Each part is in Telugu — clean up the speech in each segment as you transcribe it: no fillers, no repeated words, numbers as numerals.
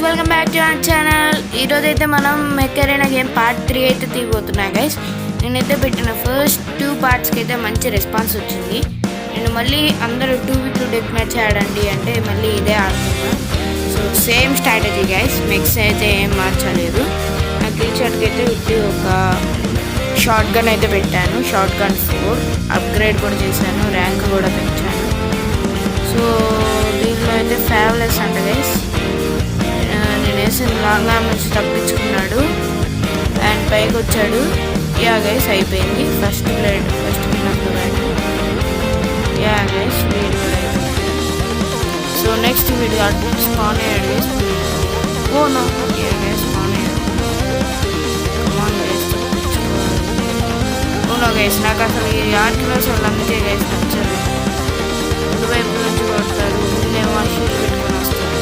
Welcome back to our channel. ఈరోజైతే మనం మెక్ అరేనా గేమ్ పార్ట్ 3 అయితే తీయబోతున్నాయి గైస్. నేనైతే పెట్టిన ఫస్ట్ 2 పార్ట్స్కి అయితే మంచి రెస్పాన్స్ వచ్చింది. నేను మళ్ళీ అందరూ 2v2 డెక్ మ్యాచ్ ఆడండి అంటే మళ్ళీ ఇదే ఆడుతున్నాను. So same strategy guys, mess అయితే ఏం మార్చలేదు. నా కిల్ షాట్కి అయితే విత్ ఒక షార్ట్ గన్ అయితే పెట్టాను, షార్ట్ గన్ 4 అప్గ్రేడ్ కూడా చేశాను, ర్యాంక్ కూడా పెంచాను. సో దీనిలో అయితే ఫేవరెట్స్ అంట గైస్. నేను వేసిన లాంగ్ ఆర్మ్ నుంచి తప్పించుకున్నాడు అండ్ పైకి వచ్చాడు. యా గైస్ అయిపోయింది first blood, first blood. Yeah guys video అయిపోయింది. సో నెక్స్ట్ వీడియో స్పాన్ అయ్యాడు guys. Oh no, yeah guys spawn అయ్యాడు. కమాన్ గైస్ తప్పించుకోవాలి. ఓ నో గైస్, నాకు అసలు ఈ ఆర్కిలోస్ వాళ్ళు అందుకే గైస్ నచ్చదు. వైపు నుంచి కొడతారు, ముందేమో షీట్ పెట్టుకొని వస్తారు.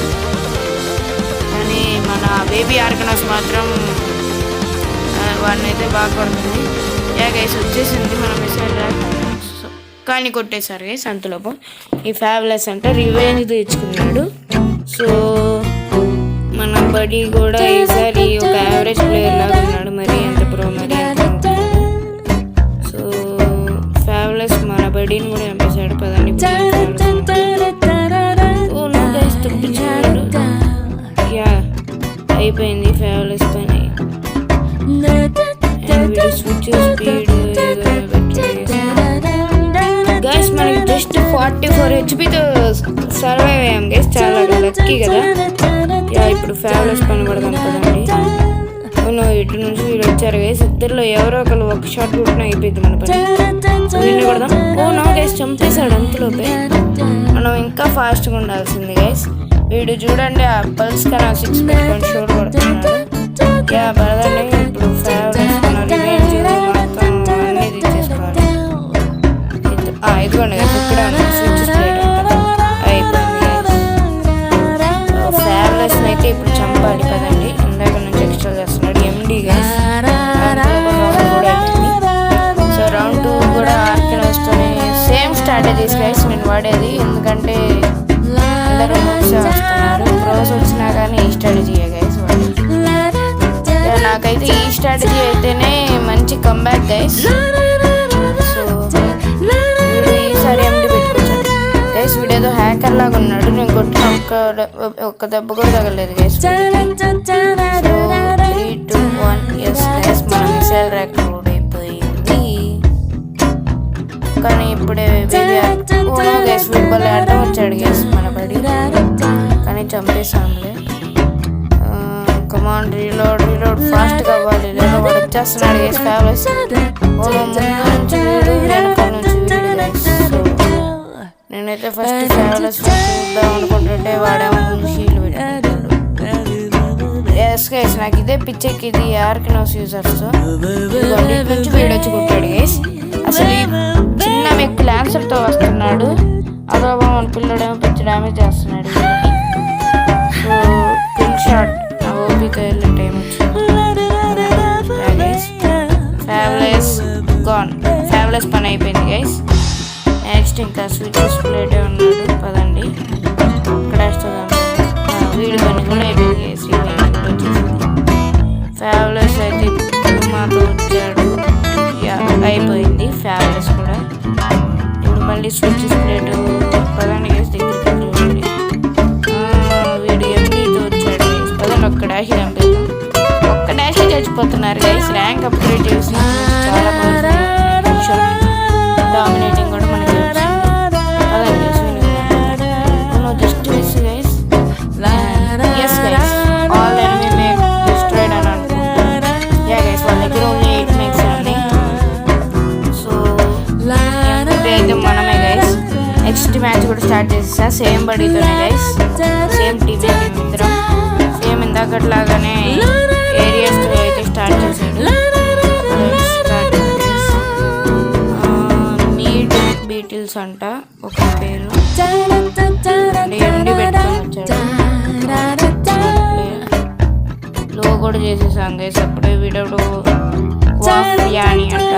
కానీ మన బేబీ ఆర్గనస్ మాత్రం వాడిని అయితే బాగా కొడుతుంది. యా గైస్ వచ్చేసింది మన మిసైల్ ర్యాక్, కానీ కొట్టేశారు గైస్ అంతలోపు. ఈ ఫేవరెట్స్ అంటే రివెంజ్ తెచ్చుకున్నాడు. సో మన బడీ కూడా ఈసారి ఒక యావరేజ్ ప్లేయర్ లాగా ఉన్నాడు, మరి ఎంత ప్రో మరి. సో ఫేవరెట్స్ మన బడీని కూడా చంపేశాడు. పదండి తప్పించాడు. యా అయిపోయింది ఫేవరెట్స్ పని. స్విచ్ స్పీడ్ గైస్ మనకి జస్ట్ 44 హెచ్పితో సర్వైవ్ అయ్యాం గైస్, చాలా లక్కీ కదా. యా ఇప్పుడు ఫేవరెట్స్ పని పడదాం కదండి. అవును ఇటు నుంచి వీడు వచ్చారు గైస్, ఇద్దరిలో ఎవరో ఒకరు ఒక షాట్ కొట్టిన అయిపోయింది మన పని. వీడిని కొడదాం. ఓ నో గైస్ చంపేశాడు అంతలోపే. మనం ఇంకా ఫాస్ట్గా ఉండాల్సింది గైస్. వీడు చూడండి ఆ పల్స్ కన్నా 6 పెట్టుకొని షోర్ కొడుతున్నాడు. యా బరదండి ఇప్పుడు ఫేవరెట్స్ మొత్తం అన్నీ తీసేసుకోవాలి. ఇదిగోండి గైస్ ఇక్కడ స్విచ్ స్ప్లేట్ అయిపోయింది గైస్. ఫేవరెట్స్ అయితే ఇప్పుడు చంపాలి కదండి. ఇందాక నుంచి ఎక్స్ట్రా చేస్తున్నాడు ఎండి గైస్. సో రౌండ్ 2 కూడా ఆర్కినోస్తోనే సేమ్ స్ట్రాటజీస్ గైస్ నేను వాడేది. ఎందుకంటే అందరూ వస్తున్నారు, ప్రోస్ వచ్చినా కానీ ఈ స్ట్రాటజీయే గైస్ వాడేది. నాకైతే ఈ స్ట్రాటజీ అయితేనే మంచి కంబ్యాక్ గైస్. సో ఈసారి ఎండి పెట్టుకొచ్చాడు గైస్. వీడేదో హ్యాకర్ లాగా ఉన్నాడు, నేను కొట్టిన ఒక్క దెబ్బ కూడా తగలేదు గైస్. 3, 2, 1 ఎస్ గైస్ మన మిసైల్ ర్యాక్ లోడ్ అయిపోయింది. కానీ ఇప్పుడే గైస్ వీడిబల్ ఆడటం వచ్చాడు గైస్ మన బడి, కానీ చంపేసాంలే. కమాండ్ రీలోడ్ ఫాస్ట్గా అవ్వాలి, లేదా వాడు వచ్చేస్తున్నాడు గైస్ ఫేవరెట్స్. నుంచి వీడు వెనకాల నుంచి వీడు గైస్. సో నేనైతే ఫస్ట్ ఫేవరెట్స్ చూద్దాం అనుకుంటుంటే వాడేమో ముందు షీల్డ్ పెట్టుకుంటాడు. ఎస్ గైస్ నాకు ఇదే పిచ్చెక్కి, ఇది ఆర్కినోస్ యూజర్స్. నుంచి వీడు వచ్చి కొట్టాడు గైస్. అసలు ఈ చిన్న మెక్ ల్యాన్సర్తో వస్తున్నాడు, అదో మన పిల్లడేమో పిచ్చి డ్యామేజ్ చేస్తున్నాడు. సో కిల్ షాట్ నా ఓపిక వెళ్ళే టైం వచ్చింది. ఫేవరెట్స్ గాన్, ఫేవరెట్స్ పని అయిపోయింది గైస్. నెక్స్ట్ ఇంకా స్విచ్ ప్లేటే ఉన్నాడు, పదండి ఇక్కడ వేస్తుందాం. వీడి పని కూడా అయిపోయింది గైస్. ఫేవరెట్స్ అయితే మాతో వచ్చాడు. అయిపోయింది ఫేవరెట్స్ కూడా. ఇప్పుడు మళ్ళీ స్విచ్ ప్లేట్ పదండి గైస్ దగ్గరికి చూడండి. వీడు ఎంపీతో వచ్చాడు గైస్. పదండి ఒక్క డాష్ చంపేద్దాం. ఒక్క డాష్ చచ్చిపోతున్నారు గైస్. ర్యాంక్ అప్గ్రేడ్ చేసి చాలా డామినేటింగ్ కూడా మనకి పదండి guys. Just miss guys. Yes guys all enemy make destroyed అని అనుకుంటాను. యా గైస్ వాళ్ళ దగ్గర ఓన్లీ 8 మేక్స్ ఉన్నాయి. సో అయితే మనమే గైస్. నెక్స్ట్ మ్యాచ్ కూడా స్టార్ట్ చేసేసా సేమ్ బడీతోనే గైస్, సేమ్ టీమ్ ఇద్దరం. సేమ్ ఇందాకట్లాగానే ఏరియాస్ అయితే స్టార్ట్ చేసాడు. నీడ్ బీటిల్స్ అంట ఒక పేరు, ఎండి పెట్టుకొని వచ్చాడు. లో కూడా చేసేసాం గైస్. అప్పుడే వీడప్పుడు యాని అంట,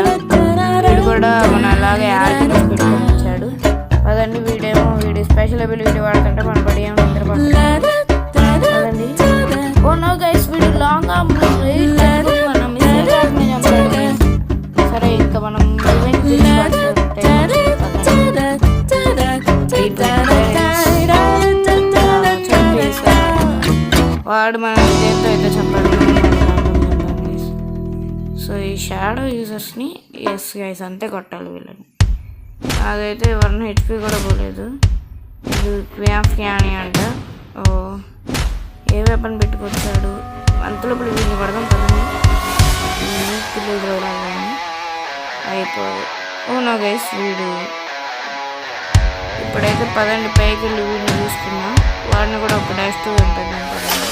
వీడు కూడా మన అలాగే ఆర్కినోస్ పెట్టుకొని వచ్చాడు. అదండి వీడేమో వీడి స్పెషల్ అబిలిటీ వాడుతుంటే మన బడి ఏమో నిద్రపోతుంది. అదండి వాడు మనం దేంతో అయితే చెప్పాలి. సో ఈ షాడో యూజర్స్ని ఎస్ గైస్ అంతే కొట్టాలి వీళ్ళని. అదైతే 1 HP కూడా పోలేదు. ఇది క్వాఫ్యాని అంట. ఓ ఏ వెపన్ పెట్టుకొచ్చాడు అంతలోపల వీడిని పడదాం పదండి. అయిపోదు. ఓనో గైస్ వీడు ఇప్పుడైతే పదండి పైకి వెళ్ళి వీడిని చూసుకున్నాం. వాడిని కూడా ఒక డాష్2 వెంపేద్దాం పదండి.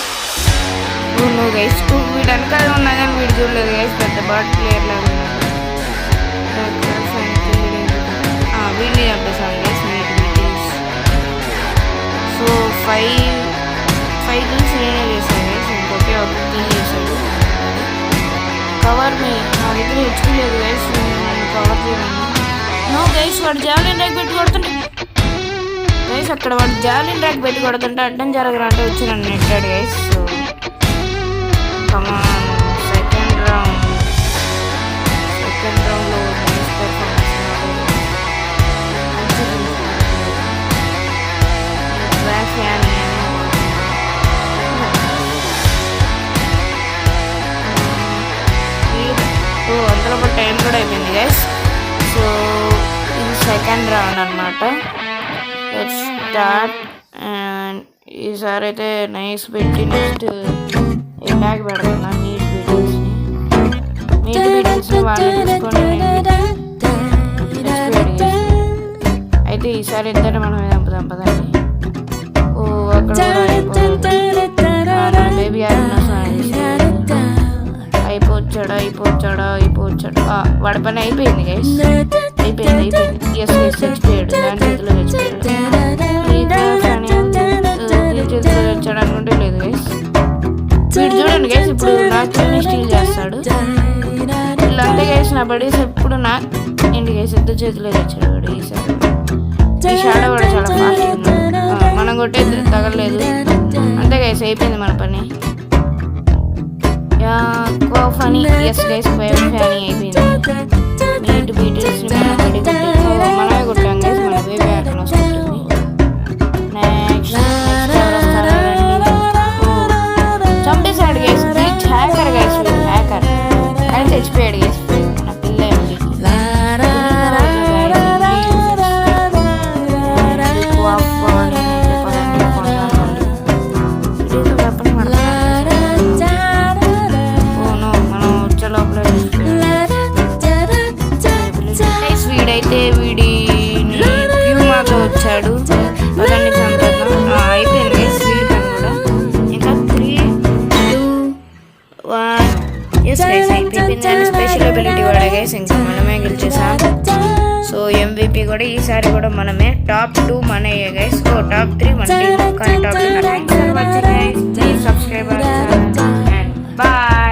ఓనో గైస్ వీడు వెనకాల ఉన్నా కానీ వీడు చూడలేదు గైస్. పెద్ద బాట్ ప్లేయర్ లాగా ఉన్నాడు. వీడిని చంపేసాం గైస్. సో 5 కిల్స్ నేనే చేశాను గైస్. ఇంకొకే ఒక కిల్ చేశాడు. కవర్ మీ నా దగ్గర హెచ్పి లేదు గైస్. నన్ను కవర్ చేయమని. నో గైస్ వాడు జావలిన్ ర్యాక్ పెట్టి కొడుతుంటే గైస్ అక్కడ వాడు జావలిన్ ర్యాక్ పెట్టి కొడుతుంటే అడ్డం జరగరా అంటే వచ్చి నన్ను నెట్టాడు గైస్. సో కమాన్ సెకండ్ రౌండ్లో నైస్ పెర్ఫార్మెన్స్. అంతలో టైం కూడా అయిపోయింది గైస్. సో ఇది సెకండ్ రౌండ్ అనమాట. Let's start. అండ్ ఈసారి అయితే నైస్ పెట్టి నెక్స్ట్ అటాక్ పెడుతున్నా. నీట్ బీటిల్స్ని వాళ్ళు తీసుకొని అయితే ఈసారి ఇద్దరు మనం చంపుదాం పదండి. ఓ అక్కడ బేబీ అయిపోవచ్చాడా వాడి పని అయిపోయింది గైస్. అయిపోయింది ఎస్ చచ్చిపోయాడు. దాని చేతిలో చచ్చిపోయాడు. చేతిలో వచ్చాడు అనుకుంటే లేదు గైస్. వీడు చూడండి గైస్ ఇప్పుడు నాకు స్టీల్ చేస్తాడు. వీళ్ళంతా గైస్ నా బడీస్ ఎప్పుడు నా ఏంటి గైస్ ఇద్దరు చేతిలో తెచ్చాడు వాడు. ఈసారి ఈ షాడో కూడా చాలా ఫాస్ట్ ఉన్నాడు. మనం కొట్టేది తగలేదు అంతే గైస్. అయిపోయింది మన పని. కోఫనీ ఎస్ గైస్ కోఫనీ అయిపోయింది. నీట్ బీటిల్స్ని మనమే కొట్టాం గైస్. మన బేబీ అక్కడ వస్తుంది. నెక్స్ట్ చంపేశాడు గైస్. హ్యాకర్ గైస్ హ్యాకర్ కానీ చచ్చిపోయాడు గైస్. మన పిల్ల వీడైతే వీడిని ప్యూమాతో వచ్చాడు. అతన్ని చంపేద్దాం. అయిపోయింది వీడి పని కూడా. ఇంకా 3, 2, 1 ఎస్ గైస్ అయిపోయింది. స్పెషల్ అబిలిటీ కూడా గైస్ ఇంకా మనమే గెలిచేసాం. సో MVP కూడా ఈసారి కూడా మనమే. టాప్ 2 మనయ్యే గైస్. సో టాప్ 3 మన టీం కానీ టాప్ 2 మనమే. Subscribe and bye.